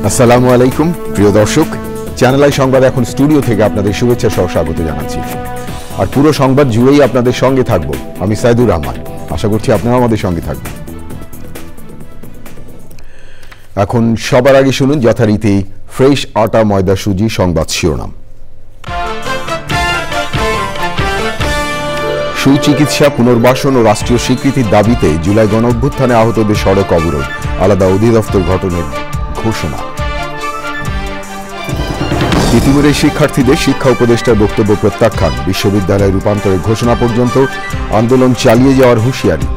আসসালামু আলাইকুম প্রিয় দর্শক, চ্যানেল আই সংবাদ এখন স্টুডিও থেকে আপনাদের শুভেচ্ছা সহ স্বাগত জানাচ্ছি। আর পুরো সংবাদ জুড়েই আপনাদের সঙ্গে থাকবো আমি সাইদুর রহমান। আশা করছি আপনারা আমাদের সঙ্গে থাকবেন। এখন সবার আগে শুনুন যথারীতি ফ্রেশ আটা ময়দা সুজি সংবাদ শিরোনাম। সুচিকিৎসা পুনর্বাসন ও রাষ্ট্রীয় স্বীকৃতির দাবিতে জুলাই গণঅভ্যুত্থানে আহতদের সড়ক অবরোধ, আলাদা অধিদপ্তর গঠনের ঘোষণা। তিতুমিরের শিক্ষার্থীদের শিক্ষা উপদেষ্টার বক্তব্য প্রত্যাখ্যান, বিশ্ববিদ্যালয় রূপান্তরের ঘোষণা পর্যন্ত আন্দোলন চালিয়ে যাওয়ার হুঁশিয়ারি।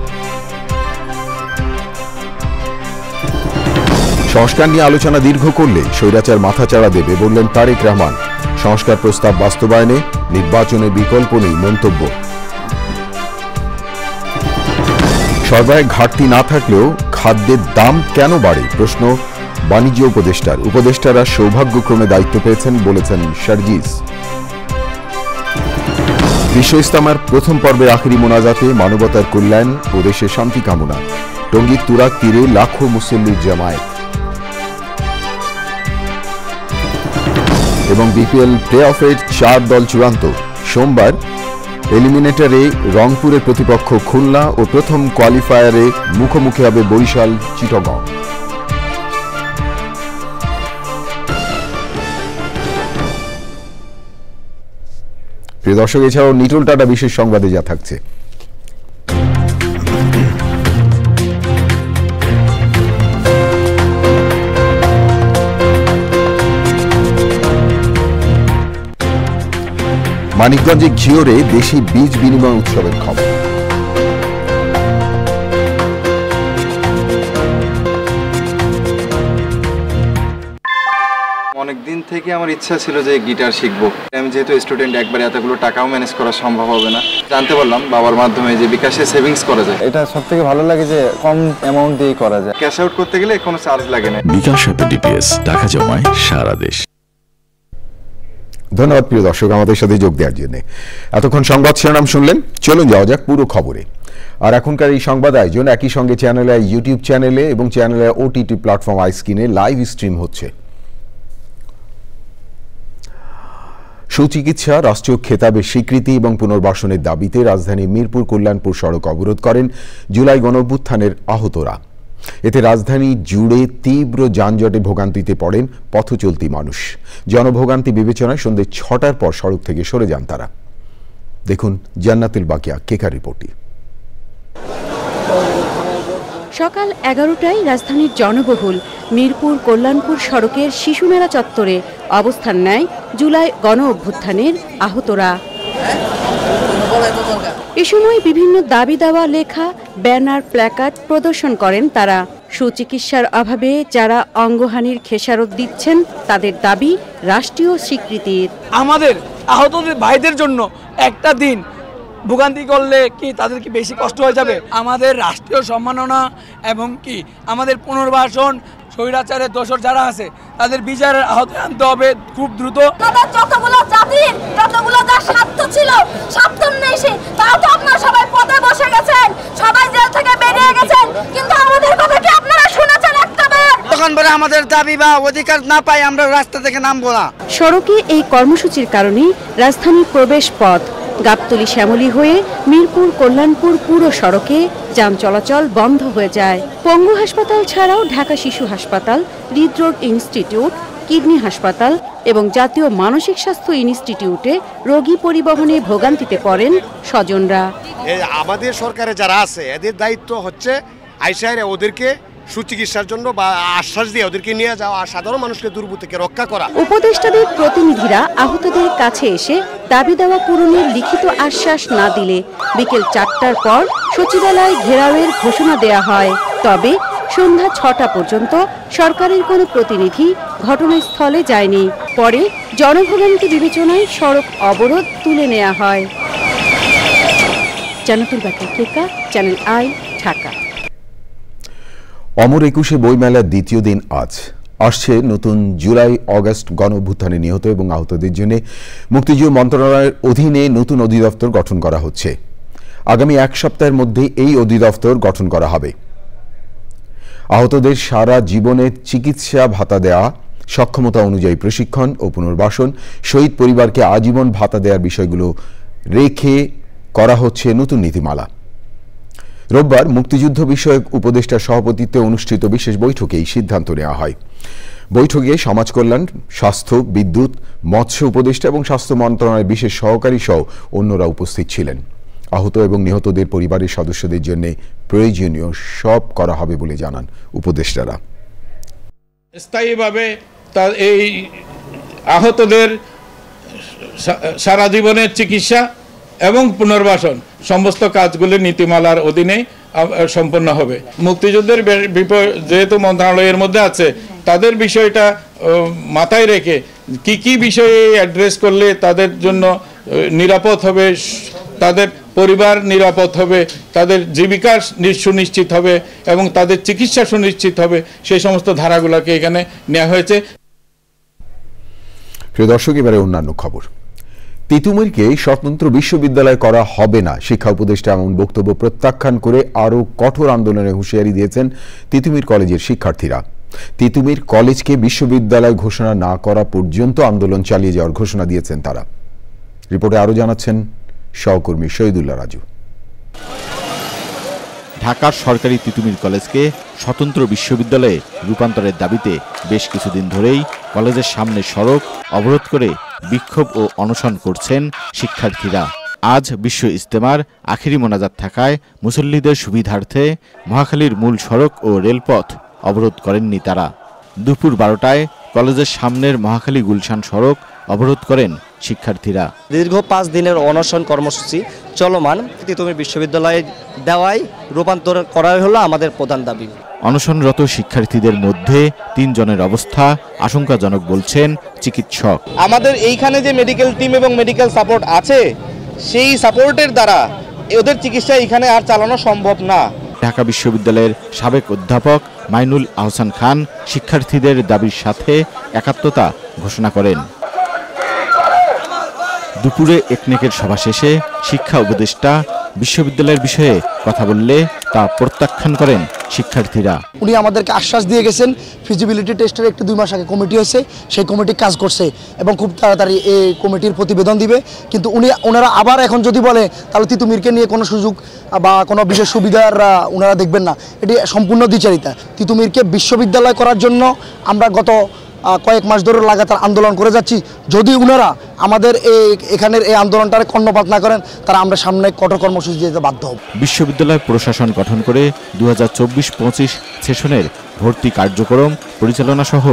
সংস্কার নিয়ে আলোচনা দীর্ঘ করলে স্বৈরাচার মাথাচাড়া দেবে বললেন তারেক রহমান। সংস্কার প্রস্তাব বাস্তবায়নে নির্বাচনের বিকল্প নেই মন্তব্য। সরবরাহে ঘাটতি না থাকলেও খাদ্যের দাম কেন বাড়ে প্রশ্ন বাণিজ্য উপদেষ্টারা সৌভাগ্যক্রমে দায়িত্ব পেয়েছেন বলেছেন শারজিজ। বিশ্ব ইজতেমার প্রথম পর্বের আখেরি মোনাজাতে মানবতার কল্যাণ ও দেশের শান্তি কামনা। টঙ্গীর তুরাগ তীরে লাখো মুসল্লির জামায়াত। এবং বিপিএল প্লে অফের 4 দল চূড়ান্ত। সোমবার এলিমিনেটরে রংপুরের প্রতিপক্ষ খুলনা ও প্রথম কোয়ালিফায়ারে মুখোমুখি হবে বরিশাল চিটাগং। প্রিয় দর্শক, এছাড়াও নিটল টাটা বিশেষ সংবাদে যা থাকছে। মানিকগঞ্জে ঘিওরে দেশি বীজ বিনিময় উৎসবের খবর। অনেকদিন থেকে আমার ইচ্ছা ছিল যে গিটার শিখবো। আমি যেহেতু স্টুডেন্ট, একবারে এতগুলো টাকাও ম্যানেজ করা সম্ভব হবে না। জানতে পারলাম বাবার মাধ্যমে যে বিকাশে সেভিংস করা যায়। এটা সবথেকে ভালো লাগে যে কম অ্যামাউন্ট দিয়ে করা যায়। ক্যাশ আউট করতে গেলে কোনো চার্জ লাগে না। বিকাশ অ্যাপে ডিপিএস টাকা জমায় সারা দেশ। ধন্যবাদ প্রিয় দর্শক আমাদের সাথে যোগ দেওয়ার জন্য। এতক্ষণ সংবাদ শিরোনাম শুনলেন, চলুন যাওয়া যাক পুরো খবরে। আর এখনকার এই সংবাদ আয়োজন একই সঙ্গে চ্যানেলে ইউটিউব চ্যানেলে এবং চ্যানেলে ওটিটি প্ল্যাটফর্ম আইস্ক্রিনে লাইভ স্ট্রিম হচ্ছে। সুচিকিৎসা রাষ্ট্রীয় খেতাবের স্বীকৃতি এবং পুনর্বাসনের দাবিতে রাজধানী মিরপুর কল্যাণপুর সড়ক অবরোধ করেন জুলাই গণঅভ্যুত্থানের আহতরা। এতে রাজধানী জুড়ে তীব্র যানজটে ভোগান্তিতে পড়েন পথচলতি মানুষ। জনভোগান্তি বিবেচনায় সন্ধ্যে 6টার পর সড়ক থেকে সরে যান তারা। দেখুন জান্নাতুল বাকিয়া কেকার রিপোর্টটি। সকাল 11টায় রাজধানীর জনবহুল মিরপুর কল্যাণপুর সড়কের শিশুমেলা চত্বরে অবস্থান নেয় জুলাই গণঅভ্যুত্থানের আহতরা। এ সময় বিভিন্ন দাবি দাওয়া লেখা ব্যানার প্ল্যাকার্ড প্রদর্শন করেন তারা। সুচিকিৎসার অভাবে যারা অঙ্গহানির খেসারত দিচ্ছেন তাদের দাবি রাষ্ট্রীয় স্বীকৃতির। আমাদের আহতদের ভাইদের জন্য একটা দিন ভোগান্তি করলে কি তাদের কি বেশি কষ্ট হয়ে যাবে? আমাদের রাষ্ট্রীয় সম্মাননা এবং কি আমাদের পুনর্বাসন, স্বৈরাচারের দোষর যারা আছে তাদের বিচারের আওতায় আনতে হবে খুব দ্রুত। যতগুলো জাতির যতগুলো যার স্বার্থ ছিল স্বার্থ নেই, তাও তো আপনারা সবাই পদে বসে গেছেন, সবাই জেল থেকে বেরিয়ে গেছেন, কিন্তু আমাদের কথা কি আপনারা শুনেছেন একটাবার? তখন বলে আমাদের দাবি বা অধিকার না পাই আমরা রাস্তা থেকে নামবো না। সড়কে এই কর্মসূচির কারণে রাজধানীর প্রবেশ পথ গাবতলী শ্যামলী হয়ে মিরপুর কল্যাণপুর পুরো সড়কে যান চলাচল বন্ধ হয়ে যায়। পঙ্গু হাসপাতাল ছাড়াও ঢাকা শিশু হাসপাতাল, হৃদরোগ ইনস্টিটিউট, কিডনি হাসপাতাল এবং জাতীয় মানসিক স্বাস্থ্য ইনস্টিটিউটে রোগী পরিবহনে ভোগান্তিতে পড়েন স্বজনরা। আমাদের সরকারে যারা আছে এদের দায়িত্ব হচ্ছে আইসিআইরে ওদেরকে সুচিকিৎসার জন্য বা আশ্বাস দিয়ে ওদেরকে নিয়ে যাওয়া আর সাধারণ মানুষকে দুর্ভোগ থেকে রক্ষা করা। উপদেষ্টাদের প্রতিনিধিরা আহতদের কাছে এসে দাবি দেওয়া পূরণের লিখিত আশ্বাস না দিলে বিকেল 4টার পর সচিবালয় ঘেরাওয়ের ঘোষণা দেয়া হয়। তবে সন্ধ্যা 6টা পর্যন্ত সরকারের কোনো প্রতিনিধি ঘটনাস্থলে যায়নি। পরে জনভোগান্তি বিবেচনায় সড়ক অবরোধ তুলে নেওয়া হয়। জান্নাতুল বাকিয়া কেকা, চ্যানেল আই, ঢাকা। অমর 21 বইমেলার দ্বিতীয় দিন আজ। আসছে নতুন জুলাই অগস্ট গণঅভ্যুত্থানে নিহত এবং আহতদের জন্য মুক্তিযুদ্ধ মন্ত্রণালয়ের অধীনে নতুন অধিদপ্তর গঠন করা হচ্ছে। আগামী 1 সপ্তাহের মধ্যে এই অধিদপ্তর গঠন করা হবে। আহতদের সারা জীবনের চিকিৎসা ভাতা দেওয়া, সক্ষমতা অনুযায়ী প্রশিক্ষণ ও পুনর্বাসন, শহীদ পরিবারকে আজীবন ভাতা দেওয়ার বিষয়গুলো রেখে করা হচ্ছে নতুন নীতিমালা। রোববার মুক্তিযুদ্ধ বিষয়ক উপদেষ্টার সভাপতিত্বে অনুষ্ঠিত বিশেষ বৈঠকে এই সিদ্ধান্ত নেওয়া হয়। বৈঠকে সমাজ কল্যাণ, স্বাস্থ্য, বিদ্যুৎ, মৎস্য উপদেষ্টা এবং স্বাস্থ্য মন্ত্রণালয়ের বিশেষ সহকারী সহ অন্যরা উপস্থিত ছিলেন। আহত এবং নিহতদের পরিবারের সদস্যদের জন্য প্রয়োজনীয় সব করা হবে বলে জানান উপদেষ্টারা। স্থায়ীভাবে এই আহতদের সারা জীবনের চিকিৎসা এবং পুনর্বাসন সমস্ত কাজগুলি নীতিমালার অধীনে সম্পন্ন হবে। মুক্তিযুদ্ধের যেহেতু মন্ত্রণালয়ের মধ্যে আছে, তাদের বিষয়টা মাথায় রেখে কি বিষয়ে অ্যাড্রেস করলে তাদের জন্য নিরাপদ হবে, তাদের পরিবার নিরাপদ হবে, তাদের জীবিকা সুনিশ্চিত হবে এবং তাদের চিকিৎসা সুনিশ্চিত হবে, সেই সমস্ত ধারাগুলোকে এখানে নেওয়া হয়েছে। প্রিয় দর্শক, এবারে অন্যান্য খবর। তিতুমিরকে স্বতন্ত্র বিশ্ববিদ্যালয় করা হবে না, শিক্ষা উপদেষ্টা এমন বক্তব্য প্রত্যাখ্যান করে আরও কঠোর আন্দোলনের হুঁশিয়ারি দিয়েছেন তিতুমির কলেজের শিক্ষার্থীরা। তিতুমির কলেজকে বিশ্ববিদ্যালয় ঘোষণা না করা পর্যন্ত আন্দোলন চালিয়ে যাওয়ার ঘোষণা দিয়েছেন তারা। রিপোর্টে আরও জানাচ্ছেন সহকর্মী শহীদুল্লাহ রাজু। ঢাকার সরকারি তিতুমির কলেজকে স্বতন্ত্র বিশ্ববিদ্যালয়ে রূপান্তরের দাবিতে বেশ কিছুদিন ধরেই কলেজের সামনে সড়ক অবরোধ করে বিক্ষোভ ও অনশন করছেন শিক্ষার্থীরা। আজ বিশ্ব ইজতেমার আখেরি মোনাজাত থাকায় মুসল্লিদের সুবিধার্থে মহাখালীর মূল সড়ক ও রেলপথ অবরোধ করেননি তারা। দুপুর 12টায় কলেজের সামনের মহাখালী গুলশান সড়ক অবরোধ করেন শিক্ষার্থীরা। দীর্ঘ 5 দিনের অনশন কর্মসূচি চলমান, তিতুমির বিশ্ববিদ্যালয়ে দেওয়ায় রূপান্তর করাই হলো আমাদের প্রধান দাবি। অনশনরত শিক্ষার্থীদের মধ্যে 3 জনের অবস্থা আশঙ্কাজনক বলছেন চিকিৎসক। আমাদের এইখানে যে মেডিকেল টিম এবং মেডিকেল সাপোর্ট আছে, সেই সাপোর্টের দ্বারা ওদের চিকিৎসা এখানে আর চালানো সম্ভব না। ঢাকা বিশ্ববিদ্যালয়ের সাবেক অধ্যাপক মাইনুল আহসান খান শিক্ষার্থীদের দাবির সাথে একাত্মতা ঘোষণা করেন। দুপুরে একনেকের সভা শেষে শিক্ষা উপদেষ্টা বিশ্ববিদ্যালয়ের বিষয়ে কথা বললে তা প্রত্যাখ্যান করেন শিক্ষার্থীরা। উনি আমাদেরকে আশ্বাস দিয়ে গেছেন, ফিজিবিলিটি টেস্টের একটু 2 মাস আগে কমিটি হয়েছে, সেই কমিটি কাজ করছে এবং খুব তাড়াতাড়ি এই কমিটির প্রতিবেদন দিবে। কিন্তু ওনারা আবার এখন যদি বলে তাহলে তিতুমিরকে নিয়ে কোনো সুযোগ বা কোনো বিশেষ সুবিধার ওনারা দেখবেন না, এটি সম্পূর্ণ দ্বিচারিতা। তিতুমিরকে বিশ্ববিদ্যালয় করার জন্য আমরা গত কয়েক মাস ধরে লাগাতার আন্দোলন করে যাচ্ছি। যদি ওনারা আমাদের এখানের এই আন্দোলনটারে কর্ণপাত না করেন, তারা আমরা সামনে কঠোর কর্মসূচি দিতে বাধ্য হব। বিশ্ববিদ্যালয় প্রশাসন গঠন করে 2024-25 সেশনের ভর্তি কার্যক্রম পরিচালনা সহ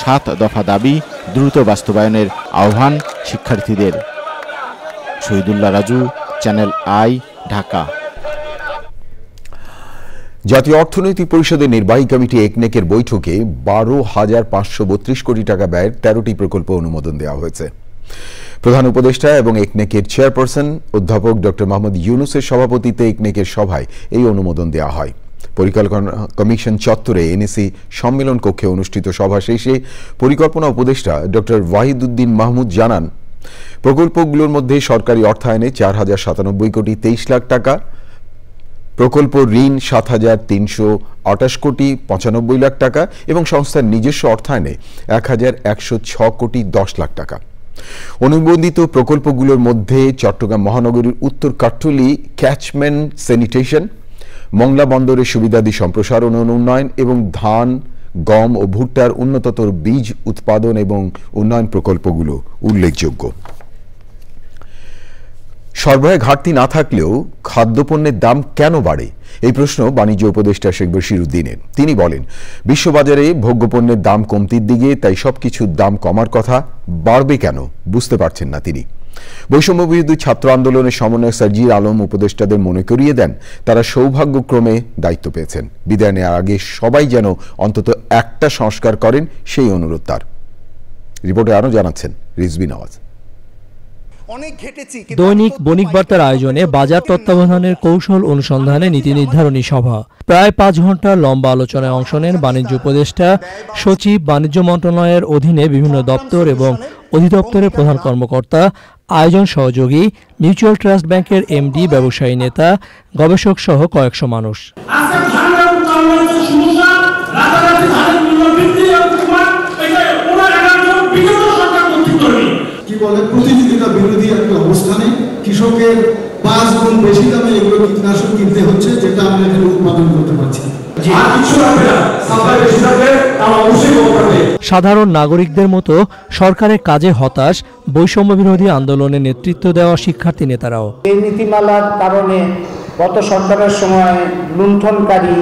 7 দফা দাবি দ্রুত বাস্তবায়নের আহ্বান শিক্ষার্থীদের। Shahidullah Raju, channel I, Dhaka. জাতীয় অর্থনৈতিক পরিষদের নির্বাহী কমিটি একনেকের বৈঠকে 12,532 কোটি টাকা ব্যয়ের 13টি প্রকল্প অনুমোদন দেওয়া হয়েছে। প্রধান উপদেষ্টা এবং একনেকের চেয়ারপারসন অধ্যাপক ডক্টর মোহাম্মদ ইউনুসের সভাপতিত্বে একনেকের সভায় এই অনুমোদন দেওয়া হয়। পরিকল্পনা কমিশন চত্বরে এনএসি সম্মেলন কক্ষে অনুষ্ঠিত সভা শেষে পরিকল্পনা উপদেষ্টা ডক্টর ওয়াহিদুদ্দিন মাহমুদ জানান, প্রকল্পগুলোর মধ্যে সরকারি অর্থায়নে 4,097 কোটি 23 লাখ টাকা, প্রকল্প ঋণ 7,328 কোটি 95 লাখ টাকা এবং সংস্থার নিজস্ব অর্থায়নে 1,106 কোটি 10 লাখ টাকা। অনুমোদিত প্রকল্পগুলোর মধ্যে চট্টগ্রাম মহানগরীর উত্তর কাট্টলী ক্যাচমেন্ট স্যানিটেশন, মংলা বন্দরের সুবিধাদি সম্প্রসারণ ও উন্নয়ন এবং ধান, গম ও ভুট্টার উন্নততর বীজ উৎপাদন এবং উন্নয়ন প্রকল্পগুলো উল্লেখযোগ্য। সরবরাহে ঘাটতি না থাকলেও খাদ্যপণ্যের দাম কেন বাড়ে, এই প্রশ্ন বাণিজ্য উপদেষ্টা শেখ বশিরউদ্দিনের। তিনি বলেন, বিশ্ববাজারে ভোগ্যপণ্যের দাম কমতির দিকে, তাই সবকিছুর দাম কমার কথা, বাড়বে কেন বুঝতে পারছেন না তিনি। বৈষম্য বিরোধী ছাত্র আন্দোলনের সমন্বয়ক সার্জির আলম উপদেষ্টাদের মনে করিয়ে দেন, তারা সৌভাগ্যক্রমে দায়িত্ব পেয়েছেন। বিদায় নেওয়ার আগে সবাই যেন অন্তত একটা সংস্কার করেন, সেই অনুরোধ তার। রিপোর্টে আরও জানাচ্ছেন রিজভী নওয়াজ। দৈনিক বণিক বার্তার আয়োজনে বাজার তত্ত্বাবধানের কৌশল অনুসন্ধানে নীতি নির্ধারণী সভা। প্রায় 5 ঘন্টা লম্বা আলোচনায় অংশ নেন বাণিজ্য উপদেষ্টা, সচিব, বাণিজ্য মন্ত্রণালয়ের অধীনে বিভিন্ন দপ্তর এবং অধিদপ্তরের প্রধান কর্মকর্তা, আয়োজন সহযোগী, মিউচুয়াল ট্রাস্ট ব্যাংকের এমডি, ব্যবসায়ী নেতা, গবেষক সহ কয়েকশো মানুষ। প্রতিযোগিতা বিরোধী একটা অবস্থানে কৃষকের 5 গুণ বেশি দামে এগুলো কীটনাশক কিনতে হচ্ছে, যেটা আমরা এখানে উৎপাদন করতে পারছি। সাধারণ নাগরিকদের মতো সরকারের কাজে হতাশ বৈষম্য বিরোধী আন্দোলনে নেতৃত্ব দেওয়া শিক্ষার্থী নেতারাও। এই নীতিমালার কারণে গত সরকারের সময় লুণ্ঠনকারী,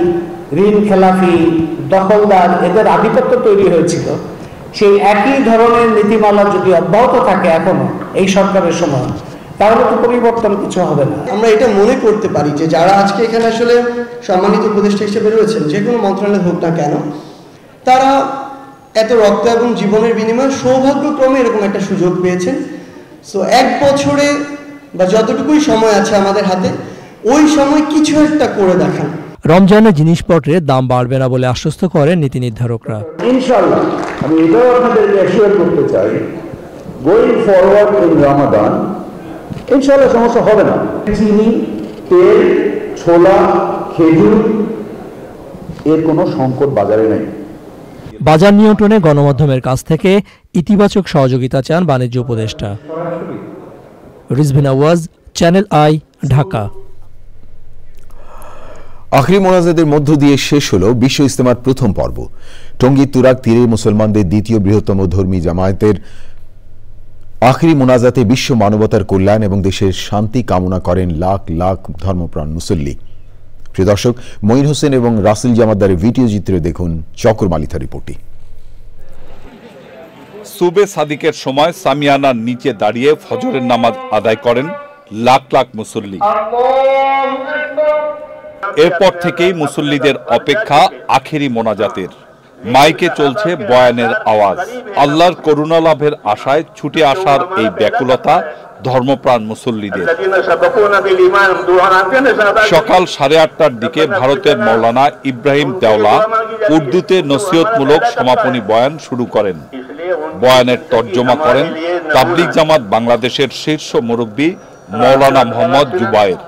ঋণ খেলাফি, দখলদার এদের আধিপত্য তৈরি হয়েছিল। সেই একই ধরনের নীতিমালা যদি অব্যাহত থাকে এখনো এই সরকারের সময়, তাহলে তো পরিবর্তন কিছু হবে না। আমরা এটা মনে করতে পারি যে যারা আজকে এখানে আসলে সম্মানিত উপদেষ্টা হিসেবে রয়েছেন, যে কোনো মন্ত্রণালয় হোক না কেন, তারা এত রক্ত এবং জীবনের বিনিময়ে সৌভাগ্যক্রমে এরকম একটা সুযোগ পেয়েছেন। সো 1 বছরে বা যতটুকুই সময় আছে আমাদের হাতে, ওই সময় কিছু একটা করে দেখান। রমজানে জিনিসপত্রের দাম বাড়বে না বলে আশ্বস্ত করেন নীতি নির্ধারকরা। ইনশাআল্লাহ আমি এটাও আপনাদেরকে অ্যাসিওর করতে চাই, গোয়িং ফরওয়ার্ড ইন রমাদান ইনশাআল্লাহ সমস্যা হবে না। চিনি, তেল, ছোলা, খেজুর এর কোনো সংকট বাজারে নেই। বাজার নিয়ন্ত্রণে গণমাধ্যমের কাছ থেকে ইতিবাচক সহযোগিতা চান বাণিজ্য উপদেষ্টা। রিজভিন আওয়াজ, চ্যানেল আই, ঢাকা। আখরি মোনাজাতের মধ্য দিয়ে শেষ হল বিশ্ব ইজতেমার প্রথম পর্ব। টঙ্গীর তুরাগ তীরে মুসলমানদের দ্বিতীয় বৃহত্তম ধর্মী জামায়াতের আখরি মোনাজাতে বিশ্ব মানবতার কল্যাণ এবং দেশের শান্তি কামনা করেন লাখ লাখ ধর্মপ্রাণ মুসল্লি। প্রিয় দর্শক, মঈন হোসেন এবং রাসেল জামাতদারের ভিডিও চিত্রে দেখুন চকর মালিথা রিপোর্টটি। সুবে সাদিকের সময় সামিয়ানার নিচে দাঁড়িয়ে ফজরের নামাজ আদায় করেন লাখ লাখ মুসল্লি। এরপর থেকেই মুসল্লিদের অপেক্ষা আখেরি মোনাজাতের। মাইকে চলছে বয়ানের আওয়াজ। আল্লাহর করুণা লাভের আশায় ছুটে আসার এই ব্যাকুলতা ধর্মপ্রাণ মুসল্লিদের। সকাল 8:30টার দিকে ভারতের মৌলানা ইব্রাহিম দেওলা উর্দুতে নসিহতমূলক সমাপনী বয়ান শুরু করেন। বয়ানের তর্জমা করেন তাবলিগ জামাত বাংলাদেশের শীর্ষ মুরব্বী মৌলানা মোহাম্মদ জুবায়ের।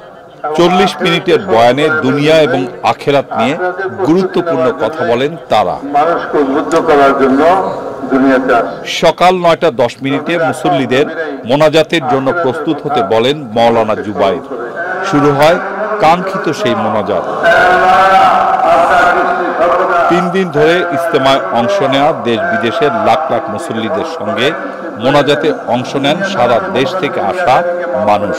40 মিনিটের বয়ানে দুনিয়া এবং আখেরাত নিয়ে গুরুত্বপূর্ণ কথা বলেন তারা। সকাল 9:10 মুসল্লিদের মোনাজাতের জন্য প্রস্তুত হতে বলেন মৌলানা জুবায়ের। শুরু হয় কাঙ্ক্ষিত সেই মোনাজাত। 3 দিন ধরে ইজতেমায় অংশ নেওয়া দেশ বিদেশের লাখ লাখ মুসল্লিদের সঙ্গে মোনাজাতে অংশ নেন সারা দেশ থেকে আসা মানুষ।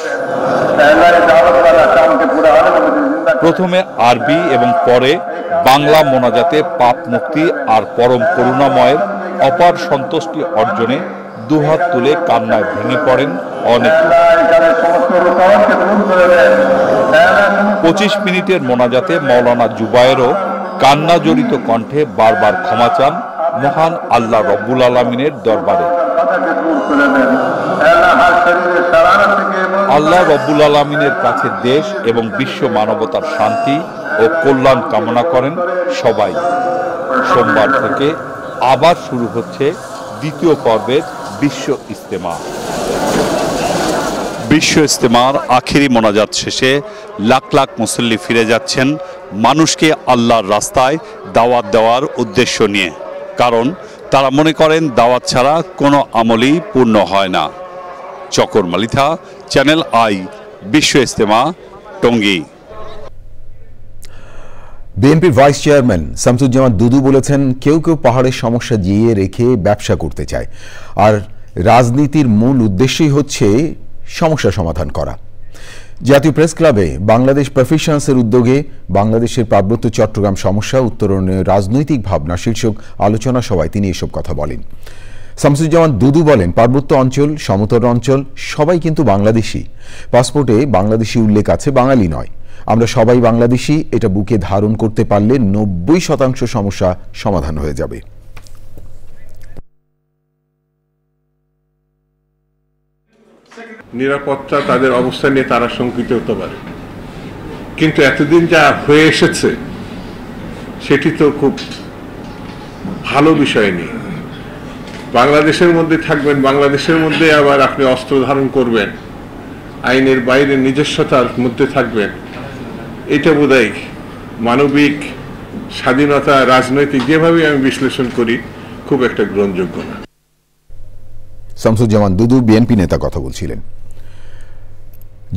প্রথমে আরবি এবং পরে বাংলা মোনাজাতে পাপ মুক্তি আর পরম করুণাময়ের অপার সন্তুষ্টি অর্জনে দুহাত তুলে কান্নায় ভেঙে পড়েন অনেকে। 25 মিনিটের মোনাজাতে মৌলানা জুবায়েরও কান্না জড়িত কণ্ঠে বারবার ক্ষমা চান মহান আল্লাহ রব্বুল আলামিনের দরবারে। আল্লাহ রব্বুল আলামিনের কাছে দেশ এবং বিশ্ব মানবতার শান্তি ও কল্যাণ কামনা করেন সবাই। সোমবার থেকে আবার শুরু হচ্ছে দ্বিতীয় পর্বের বিশ্ব ইজতেমা। বিশ্ব ইজতেমার আখেরি মোনাজাত শেষে লাখ লাখ মুসল্লি ফিরে যাচ্ছেন মানুষকে আল্লাহর রাস্তায় দাওয়াত দেওয়ার উদ্দেশ্য নিয়ে। কারণ তারা মনে করেন দাওয়াত ছাড়া কোনো আমলই পূর্ণ হয় না। চকর মালিথা, চ্যানেল আই, বিশ্ব ইজতেমা, টঙ্গী। বিএনপির ভাইস চেয়ারম্যান শামসুজ্জামান দুদু বলেছেন, কেউ কেউ পাহাড়ের সমস্যা জিইয়ে রেখে ব্যবসা করতে চায়, আর রাজনীতির মূল উদ্দেশ্যই হচ্ছে সমস্যা সমাধান করা। জাতীয় প্রেস ক্লাবে বাংলাদেশ প্রফেশনালসের উদ্যোগে বাংলাদেশের পার্বত্য চট্টগ্রাম সমস্যা উত্তরণে রাজনৈতিক ভাবনা শীর্ষক আলোচনা সভায় তিনি এসব কথা বলেন। শামসুজ্জামান দুদু বলেন, পার্বত্য অঞ্চল, সমতল অঞ্চল সবাই কিন্তু বাংলাদেশি। পাসপোর্টে বাংলাদেশি উল্লেখ আছে, বাঙালি নয়। আমরা সবাই বাংলাদেশি, এটা বুকে ধারণ করতে পারলে 90% সমস্যা সমাধান হয়ে যাবে। নিরাপত্তা তাদের অবস্থা নিয়ে তারা শঙ্কিত হতে পারে, কিন্তু এতদিন যা হয়ে এসেছে সেটি তো খুব ভালো বিষয় নেই। বাংলাদেশের মধ্যে থাকবেন, বাংলাদেশের মধ্যে আবার আপনি অস্ত্র ধারণ করবেন, আইনের বাইরে নিজস্বতার মধ্যে থাকবেন, এটা বোধহয় মানবিক স্বাধীনতা, রাজনৈতিক যেভাবে আমি বিশ্লেষণ করি, খুব একটা গ্রহণযোগ্য না। শামসুজ্জামান দুদু বিএনপি নেতা কথা বলছিলেন।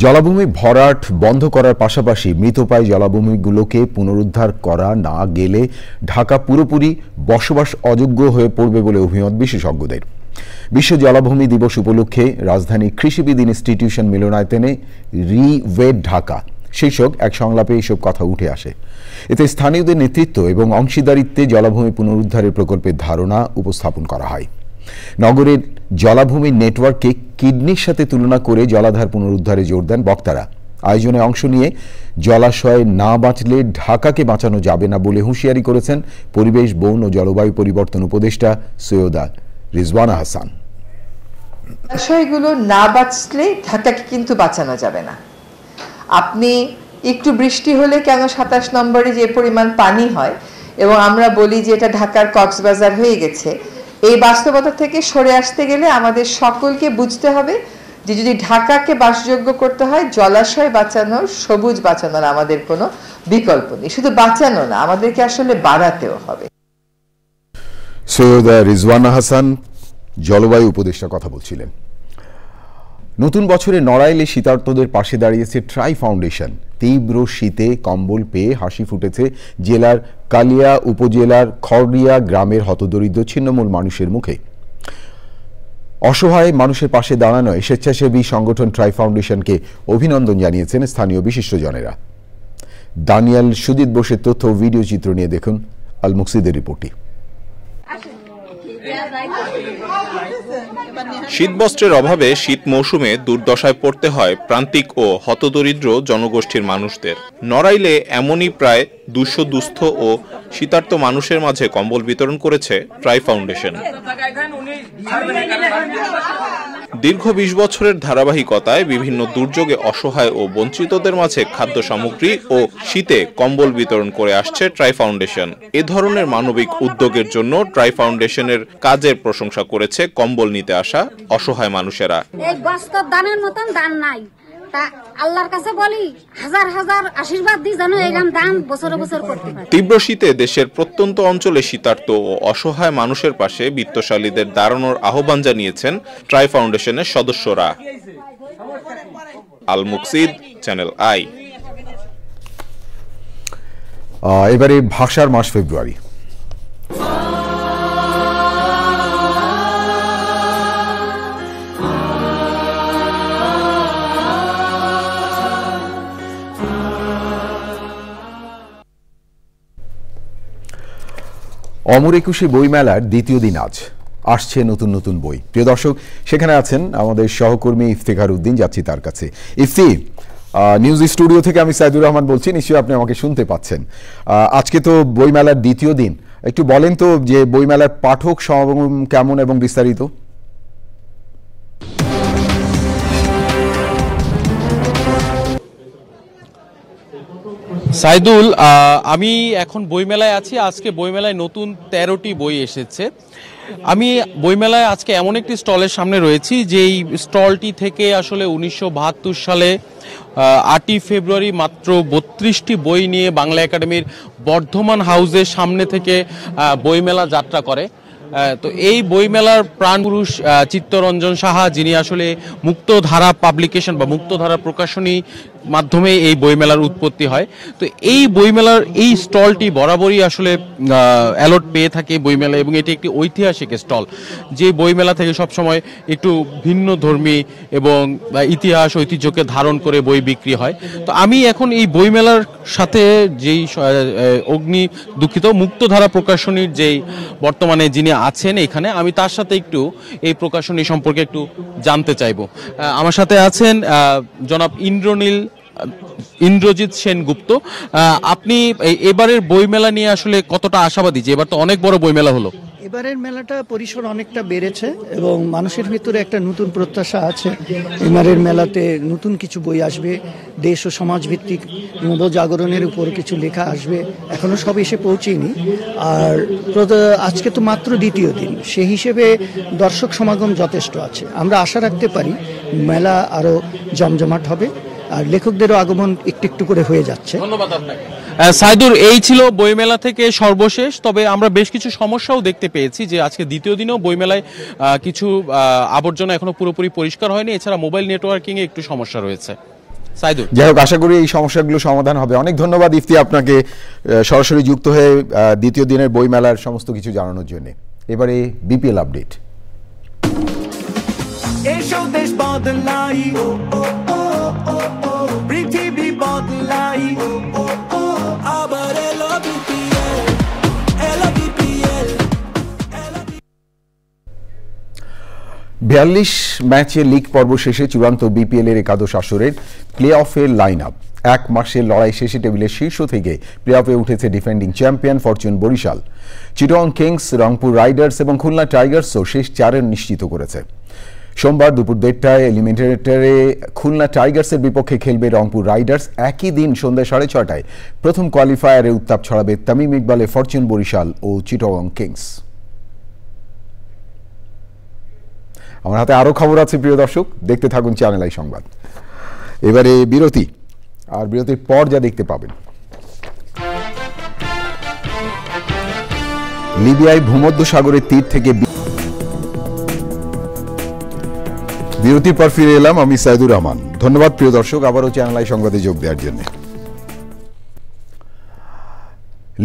জলাভূমি ভরাট বন্ধ করার পাশাপাশি মৃতপ্রায় জলাভূমিগুলোকে পুনরুদ্ধার করা না গেলে ঢাকা পুরোপুরি বসবাস অযোগ্য হয়ে পড়বে বলে অভিমত বিশেষজ্ঞদের। বিশ্ব জলাভূমি দিবস উপলক্ষে রাজধানী কৃষিবিদ ইনস্টিটিউশন মিলনায়তনে রিওয়েট ঢাকা শীর্ষক এক সংলাপে এসব কথা উঠে আসে। এতে স্থানীয়দের নেতৃত্ব এবং অংশীদারিত্বে জলাভূমি পুনরুদ্ধারের প্রকল্পের ধারণা উপস্থাপন করা হয়। নগরের জলাভূমির নেটওয়ার্ককে কিডনির সাথে তুলনা করে জলাধার পুনরুদ্ধারে জোর দেন বক্তারা। আয়োজনে অংশ নিয়ে জলাশয় না বাঁচলে ঢাকাকে বাঁচানো যাবে না বলে হুঁশিয়ারি করেছেন পরিবেশ, বন ও জলবায়ু পরিবর্তন উপদেষ্টা সৈয়দা রিজওয়ানা হাসান। জলাশয়গুলো না বাঁচলে ঢাকাকে কিন্তু বাঁচানো যাবে না। আপনি একটু বৃষ্টি হলে কেন 27 নম্বরে যে পরিমাণ পানি হয় এবং আমরা বলি যে এটা ঢাকার কক্সবাজার হয়ে গেছে, এই বাস্তবতা থেকে সরে আসতে গেলে আমাদের সকলকে বুঝতে হবে যে যদি ঢাকাকে বাসযোগ্য করতে হয় জলাশয় বাঁচানোর, সবুজ বাঁচানোর আমাদের কোনো বিকল্প নেই। শুধু বাঁচানো না, আমাদেরকে আসলে বাড়াতেও হবে। সৈয়দা রিজওয়ানা হাসান জলবায়ু উপদেষ্টা কথা বলছিলেন। নতুন বছরে নড়াইলে শীতার্তদের পাশে দাঁড়িয়েছে ট্রাই ফাউন্ডেশন। তীব্র শীতে কম্বল পেয়ে হাসি ফুটেছে জেলার কালিয়া উপজেলার খড়িয়া গ্রামের হতদরিদ্র ছিন্নমূল মানুষের মুখে। অসহায় মানুষের পাশে দাঁড়ানোয় স্বেচ্ছাসেবী সংগঠন ট্রাই ফাউন্ডেশনকে অভিনন্দন জানিয়েছেন স্থানীয় বিশিষ্টজনেরা। দানিয়াল সুজিত বোসের তথ্য ও ভিডিও চিত্র নিয়ে দেখুন আল মুকসিদের রিপোর্টটি। শীতবস্ত্রের অভাবে শীত মৌসুমে দুর্দশায় পড়তে হয় প্রান্তিক ও হতদরিদ্র জনগোষ্ঠীর মানুষদের। নড়াইলে এমনই প্রায় 200 দুস্থ ও শীতার্ত মানুষের মাঝে কম্বল বিতরণ করেছে ট্রাই ফাউন্ডেশন। দীর্ঘ 20 বছরের ধারাবাহিকতায় বিভিন্ন দুর্যোগে অসহায় ও বঞ্চিতদের মাঝে খাদ্য সামগ্রী ও শীতে কম্বল বিতরণ করে আসছে ট্রাই ফাউন্ডেশন। এ ধরনের মানবিক উদ্যোগের জন্য ট্রাই ফাউন্ডেশনের কাজের প্রশংসা করেছে কম্বল নিতে আসা অসহায় মানুষেরা। এই বস্তার দানের মতন দান নাই, তা আল্লাহর কাছে বলি হাজার হাজার আশীর্বাদ দিই যেন এরকম দান বছর বছর করতে পারে। তীব্র শীতে দেশের প্রত্যন্ত অঞ্চলে শীতার্ত ও অসহায় মানুষের পাশে বিত্তশালীদের দাঁড়ানোর আহ্বান জানিয়েছেন ট্রাই ফাউন্ডেশনের সদস্যরা। আল মুকসিদ, চ্যানেল আই। এবারে ভাষার মাস ফেব্রুয়ারি। অমর একুশে বইমেলার দ্বিতীয় দিন আজ। আসছে নতুন নতুন বই। প্রিয় দর্শক, সেখানে আছেন আমাদের সহকর্মী ইফতেখার উদ্দিন, যাচ্ছি তার কাছে। ইফতি, নিউজ স্টুডিও থেকে আমি সাইদুর রহমান বলছি, নিশ্চয়ই আপনি আমাকে শুনতে পাচ্ছেন। আজকে তো বইমেলার দ্বিতীয় দিন, একটু বলেন তো যে বইমেলার পাঠক সমাগম কেমন এবং বিস্তারিত। সাইদুল, আমি এখন বইমেলায় আছি। আজকে বইমেলায় নতুন 13টি বই এসেছে। আমি বইমেলায় আজকে এমন একটি স্টলের সামনে রয়েছি যেই স্টলটি থেকে আসলে 1972 সালে 8ই ফেব্রুয়ারি মাত্র 32টি বই নিয়ে বাংলা একাডেমির বর্ধমান হাউসের সামনে থেকে বইমেলা যাত্রা করে। তো এই বইমেলার প্রাণপুরুষ চিত্তরঞ্জন সাহা, যিনি আসলে মুক্তধারা পাবলিকেশন বা মুক্তধারা প্রকাশনী মাধ্যমে এই বইমেলার উৎপত্তি হয়। তো এই বইমেলার এই স্টলটি বরাবরই আসলে অ্যালট পেয়ে থাকে বইমেলা, এবং এটি একটি ঐতিহাসিক স্টল যে বইমেলা থেকে সবসময় একটু ভিন্ন ধর্মী এবং ইতিহাস ঐতিহ্যকে ধারণ করে বই বিক্রি হয়। তো আমি এখন এই বইমেলার সাথে যেই মুক্তধারা প্রকাশনীর যেই বর্তমানে যিনি আছেন এখানে, আমি তার সাথে একটু এই প্রকাশনী সম্পর্কে একটু জানতে চাইব। আমার সাথে আছেন জনাব ইন্দ্রজিৎ সেনগুপ্ত। আপনি এবারের বইমেলা নিয়ে আসলে কতটা আশাবাদী যে এবার তো অনেক বড় বইমেলা হলো? এবারের মেলাটা পরিসর অনেকটা বেড়েছে এবং মানুষের ভিতরে একটা নতুন প্রত্যাশা আছে। এবারের মেলাতে নতুন কিছু বই আসবে, দেশ ও সমাজভিত্তিক নবজাগরণের উপর কিছু লেখা আসবে। এখনো সব এসে পৌঁছেনি। আর আজকে তো মাত্র দ্বিতীয় দিন, সেই হিসেবে দর্শক সমাগম যথেষ্ট আছে। আমরা আশা রাখতে পারি মেলা আরও জমজমাট হবে আর লেখকদেরও আগমন একটু একটু করে হয়ে যাচ্ছে। ধন্যবাদ আপনাকে। সাইদুর, এই ছিল বইমেলা থেকে সর্বশেষ। তবে আমরা বেশ কিছু সমস্যাও দেখতে পেয়েছি যে আজকে দ্বিতীয় দিনেও বইমেলায় কিছু আবর্জনা এখনো পুরোপুরি পরিষ্কার হয়নি। এছাড়া মোবাইল নেটওয়ার্কিং এ একটু সমস্যা রয়েছে। সাইদুর, যাই হোক, আশা করি এই সমস্যাগুলো সমাধান হবে। অনেক ধন্যবাদ ইফতি আপনাকে সরাসরি যুক্ত হয়ে দ্বিতীয় দিনের বইমেলার সমস্ত কিছু জানানোর জন্য। এবারে বিপিএল আপডেট। দেশ বদলাই, পৃথিবী বদলাই, আবার এলো বিপিএল, এলো বিপিএল। 42 ম্যাচের লিগ পর্ব শেষে চূড়ান্ত বিপিএল এর একাদশ আসরের প্লে অফের লাইন আপ। এক মাসের লড়াই শেষে টেবিলের শীর্ষ থেকে প্লে অফে উঠেছে defending champion Fortune Barishal. Chittagong Kings, Rangpur Riders এবং খুলনা টাইগার্সও শেষ চারে নিশ্চিত করেছে। সোমবার দুপুর 1:30টায় এলিমিনেটরে খুলনা টাইগার্সের বিপক্ষে খেলবে রংপুর রাইডার্স। একই দিন সন্ধ্যা 6:30টায় প্রথম কোয়ালিফায়ারে উত্তাপ ছড়াবে তামিম ইকবালে ফরচুন বরিশাল ও চিটাগং কিংস। আমার হাতে আরো খবর আছে প্রিয় দর্শক, দেখতে থাকুন চ্যানেল আই সংবাদ। এবারে বিরতি, আর বিরতির পর যা দেখতে পাবেন, লিবিয়ায় ভূমধ্য সাগরের তীর থেকে বিরতির পর ফিরে এলাম আমি সাইদুর রহমান। ধন্যবাদ প্রিয় দর্শক আবারও চ্যানেল আই সংবাদে যোগ দেওয়ার জন্য।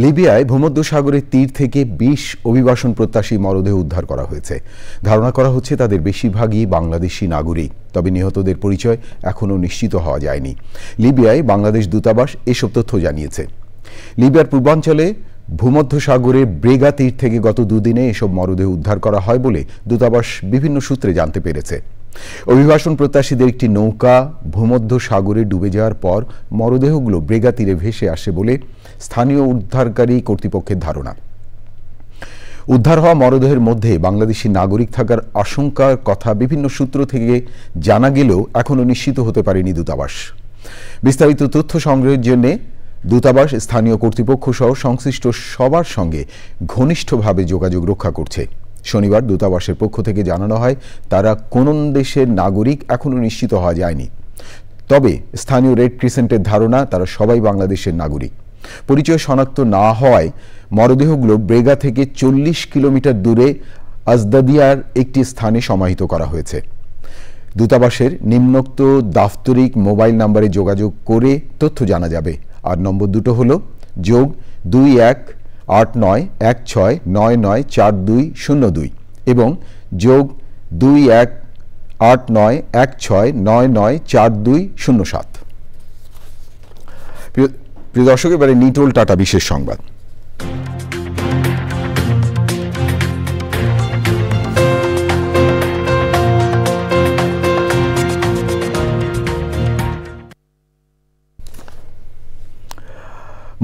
লিবিয়ায় ভূমধ্য সাগরের তীর থেকে 20 অভিবাসন প্রত্যাশী মরদেহ উদ্ধার করা হয়েছে। ধারণা করা হচ্ছে তাদের বেশিরভাগই বাংলাদেশি নাগরিক, তবে নিহতদের পরিচয় এখনও নিশ্চিত হওয়া যায়নি। লিবিয়ায় বাংলাদেশ দূতাবাস এসব তথ্য জানিয়েছে। লিবিয়ার পূর্বাঞ্চলে ভূমধ্য সাগরের ব্রেগা তীর থেকে গত দুদিনে এসব মরদেহ উদ্ধার করা হয় বলে দূতাবাস বিভিন্ন সূত্রে জানতে পেরেছে। অভিবাসন প্রত্যাশীদের একটি নৌকা ভূমধ্য সাগরে ডুবে যাওয়ার পর মরদেহগুলো ব্রেগা তীরে ভেসে আসে বলে স্থানীয় উদ্ধারকারী কর্তৃপক্ষের ধারণা। উদ্ধার হওয়া মরদেহের মধ্যে বাংলাদেশি নাগরিক থাকার আশঙ্কার কথা বিভিন্ন সূত্র থেকে জানা গেলেও এখনও নিশ্চিত হতে পারেনি দূতাবাস। বিস্তারিত তথ্য সংগ্রহের জন্য দূতাবাস স্থানীয় কর্তৃপক্ষ সহ সংশ্লিষ্ট সবার সঙ্গে ঘনিষ্ঠভাবে যোগাযোগ রক্ষা করছে। শনিবার দূতাবাসের পক্ষ থেকে জানানো হয় তারা কোন দেশের নাগরিক এখনও নিশ্চিত হওয়া যায়নি, তবে স্থানীয় রেড ক্রিসেন্টের ধারণা তারা সবাই বাংলাদেশের নাগরিক। পরিচয় শনাক্ত না হওয়ায় মরদেহগুলো ব্রেগা থেকে 40 কিলোমিটার দূরে আজদাদিয়ার একটি স্থানে সমাহিত করা হয়েছে। দূতাবাসের নিম্নোক্ত দাপ্তরিক মোবাইল নম্বরে যোগাযোগ করে তথ্য জানা যাবে। আর নম্বর দুটো হলো +218916994202 এবং +218916994207। প্রিয় দর্শক, এবারে নিটোল টাটা বিশেষ সংবাদ।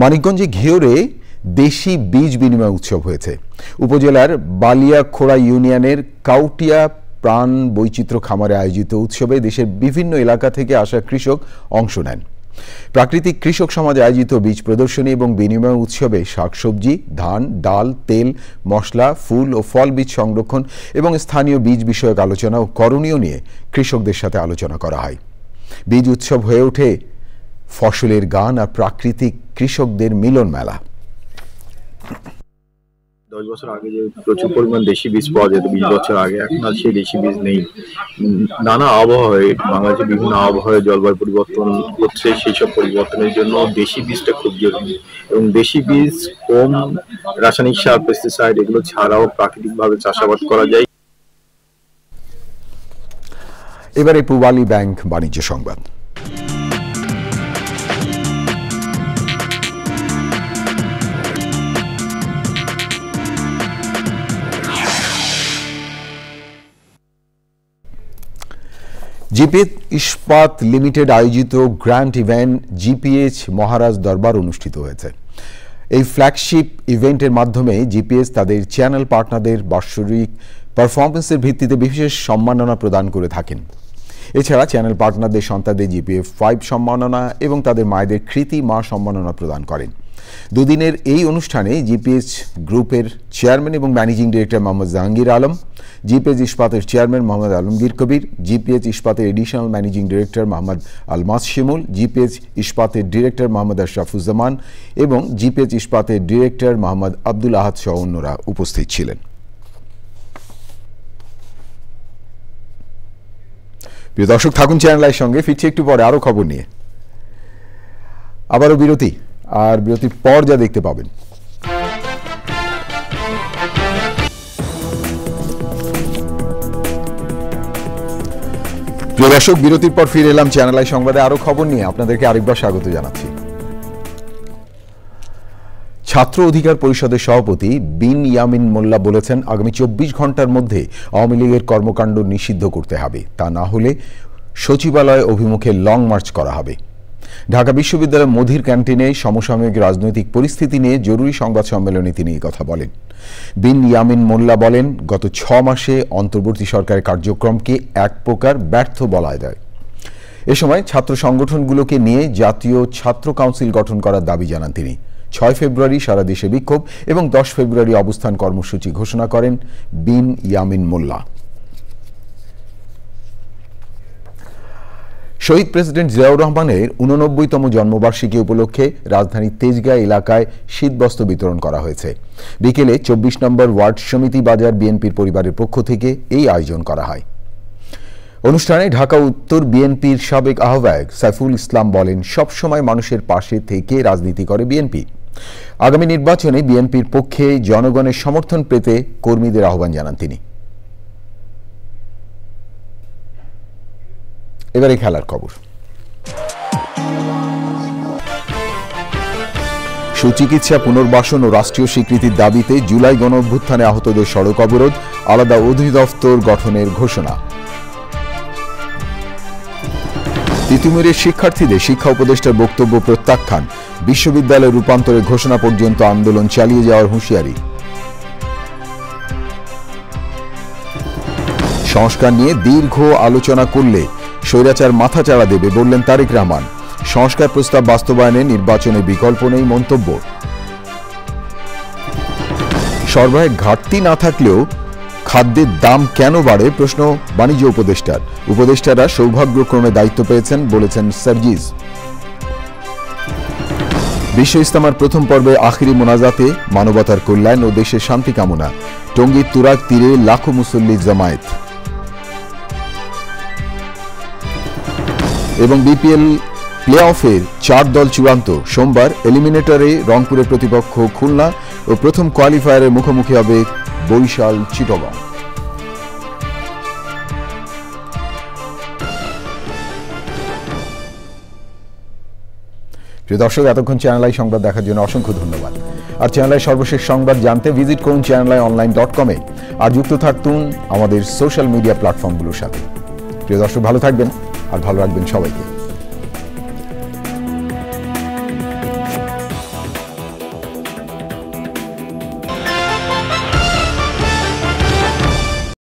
মানিকগঞ্জে ঘিওরে দেশি বীজ বিনিময় উৎসব হয়েছে। উপজেলার বালিয়াখোড়া ইউনিয়নের কাউটিয়া প্রাণ বৈচিত্র্য খামারে আয়োজিত উৎসবে দেশের বিভিন্ন এলাকা থেকে আসা কৃষক অংশ নেন। প্রাকৃতিক কৃষক সমাজে আয়োজিত বীজ প্রদর্শনী এবং বিনিময় উৎসবে শাকসবজি, ধান, ডাল, তেল, মশলা, ফুল ও ফল বীজ সংরক্ষণ এবং স্থানীয় বীজ বিষয়ক আলোচনা ও করণীয় নিয়ে কৃষকদের সাথে আলোচনা করা হয়। বীজ উৎসব হয়ে ওঠে ফসলের গান আর প্রাকৃতিক কৃষকদের মিলন মেলা। 10 বছর আগে যে প্রচুর পরিমাণ দেশি বীজ পাওয়া যেত 20 বছর আগে, এখন আর সেই দেশি বীজ নেই। নানা আবহাওয়ায় বাংলাদেশে বিভিন্ন আবহাওয়ায় জলবায়ু পরিবর্তন হচ্ছে, সেই সব পরিবর্তনের জন্য দেশি বীজটা খুব জরুরি এবং দেশি বীজ কম রাসায়নিক সার, পেস্টিসাইড এগুলো ছাড়াও প্রাকৃতিকভাবে চাষাবাদ করা যায়। এবারে পূবালী ব্যাংক বাণিজ্য সংবাদ। জিপিএইচ ইস্পাত লিমিটেড আয়োজিত গ্র্যান্ড ইভেন্ট জিপিএইচ মহারাজ দরবার অনুষ্ঠিত হয়েছে। এই ফ্ল্যাগশিপ ইভেন্টের মাধ্যমে জিপিএইচ তাদের চ্যানেল পার্টনারদের বাৎসরিক পারফরমেন্সের ভিত্তিতে বিশেষ সম্মাননা প্রদান করে থাকেন। এছাড়া চ্যানেল পার্টনারদের সন্তানদের জিপিএফ 5 সম্মাননা এবং তাদের মায়েদের কৃতি মা সম্মাননা প্রদান করেন। দুদিনের এই অনুষ্ঠানে জিপিএইচ গ্রুপের চেয়ারম্যান এবং managing director Mohammad Jahangir Alam, GPH ইস্পাতের চেয়ারম্যান মোহাম্মদ আলমগীর কবির, জিপিএইচ ইস্পাতের additional managing director Mohammad Almas Shimul, GPH ইস্পাতের ডিরেক্টর মোহাম্মদ আশরাফুজ্জামান এবং জিপিএইচ ইস্পাতের ডিরেক্টর মোহাম্মদ আব্দুল আহাদ সহ অন্যরা উপস্থিত ছিলেন। প্রিয় দর্শক, থাকুন চ্যানেল আইয়ের সঙ্গে। ফিরছি একটু পরে আরো খবর নিয়ে। আবারও বিরতি, আর বিরতির পর যা দেখতে পাবেন। প্রিয় দর্শক, বিরতির পর ফিরে এলাম চ্যানেল আই সংবাদে আরো খবর নিয়ে। আপনাদেরকে আরেকবার স্বাগত জানাচ্ছি। ছাত্র অধিকার পরিষদের সভাপতি বিন ইয়ামিন মোল্লা বলেছেন, আগামী 24 ঘন্টার মধ্যে আওয়ামী লীগের কর্মকাণ্ড নিষিদ্ধ করতে হবে, তা না হলে সচিবালয় অভিমুখে লং মার্চ করা হবে। ঢাকা বিশ্ববিদ্যালয়ের মধির ক্যান্টিনে সমসাময়িক রাজনৈতিক পরিস্থিতি নিয়ে জরুরি সংবাদ সম্মেলনে তিনি এই কথা বলেন। বিন ইয়ামিন মোল্লা বলেন, গত 6 মাসে অন্তর্বর্তী সরকারের কার্যক্রমকে এক প্রকার ব্যর্থ বলা যায়। এ সময় ছাত্র সংগঠনগুলোকে নিয়ে জাতীয় ছাত্র কাউন্সিল গঠন করার দাবি জানান তিনি। 6 ফেব্রুয়ারি সারা দেশে বিক্ষোভ এবং 10 ফেব্রুয়ারি অবস্থান কর্মসূচি ঘোষণা করেন বিন ইয়ামিন মোল্লা। শহীদ প্রেসিডেন্ট জিয়াউর রহমানের 89তম জন্মবার্ষিকী উপলক্ষে রাজধানীর তেজগাঁ এলাকায় শীতবস্ত্র বিতরণ করা হয়েছে। বিকেলে 24 নম্বর ওয়ার্ড সমিতি বাজার বিএনপির পরিবারের পক্ষ থেকে এই আয়োজন করা হয়। অনুষ্ঠানে ঢাকা উত্তর বিএনপির সাবেক আহ্বায়ক সাইফুল ইসলাম বলেন, সবসময় মানুষের পাশে থেকে রাজনীতি করে বিএনপি। আগামী নির্বাচনে বিএনপির পক্ষে জনগণের সমর্থন পেতে কর্মীদের আহ্বান জানান তিনি। এবারে খেলার খবর। সুচিকিৎসা, পুনর্বাসন ও রাষ্ট্রীয় স্বীকৃতির দাবিতে জুলাই গণঅভ্যুত্থানে আহতদের সড়ক অবরোধ, আলাদা অধিদপ্তর গঠনের ঘোষণা। তিতুমিরের শিক্ষার্থীদের শিক্ষা উপদেষ্টার বক্তব্য প্রত্যাখ্যান, বিশ্ববিদ্যালয় রূপান্তরের ঘোষণা পর্যন্ত আন্দোলন চালিয়ে যাওয়ার হুঁশিয়ারি। সংস্কার নিয়ে দীর্ঘ আলোচনা করলে স্বৈরাচার মাথাচাড়া দেবে বললেন তারেক রহমান। সংস্কার প্রস্তাব বাস্তবায়নে নির্বাচনের বিকল্প নেই মন্তব্য। সরবরাহের ঘাটতি না থাকলেও খাদ্যের দাম কেন বাড়ে প্রশ্ন বাণিজ্য উপদেষ্টার। উপদেষ্টারা সৌভাগ্যক্রমে দায়িত্ব পেয়েছেন বলেছেন সার্জিস। বিশ্ব ইজতেমার প্রথম পর্বে আখিরি মোনাজাতে মানবতার কল্যাণ ও দেশের শান্তি কামনা। টঙ্গীর তুরাগ তীরে লাখো মুসল্লি জামায়াত। এবং বিপিএল প্লে অফের 4 দল চূড়ান্ত। সোমবার এলিমিনেটরে রংপুরের প্রতিপক্ষ খুলনা ও প্রথম কোয়ালিফায়ারে মুখোমুখি হবে বরিশাল চিটাগং। প্রিয় দর্শক, এতক্ষণ চ্যানেল আই সংবাদ দেখার জন্য অসংখ্য ধন্যবাদ। আর চ্যানেল আই সর্বশেষ সংবাদ জানতে ভিজিট করুন channelionline.com-এ আর যুক্ত থাকুন আমাদের সোশ্যাল মিডিয়া প্ল্যাটফর্মগুলোর সাথে। প্রিয় দর্শক, ভালো থাকবেন আর ভালো রাখবেন সবাইকে।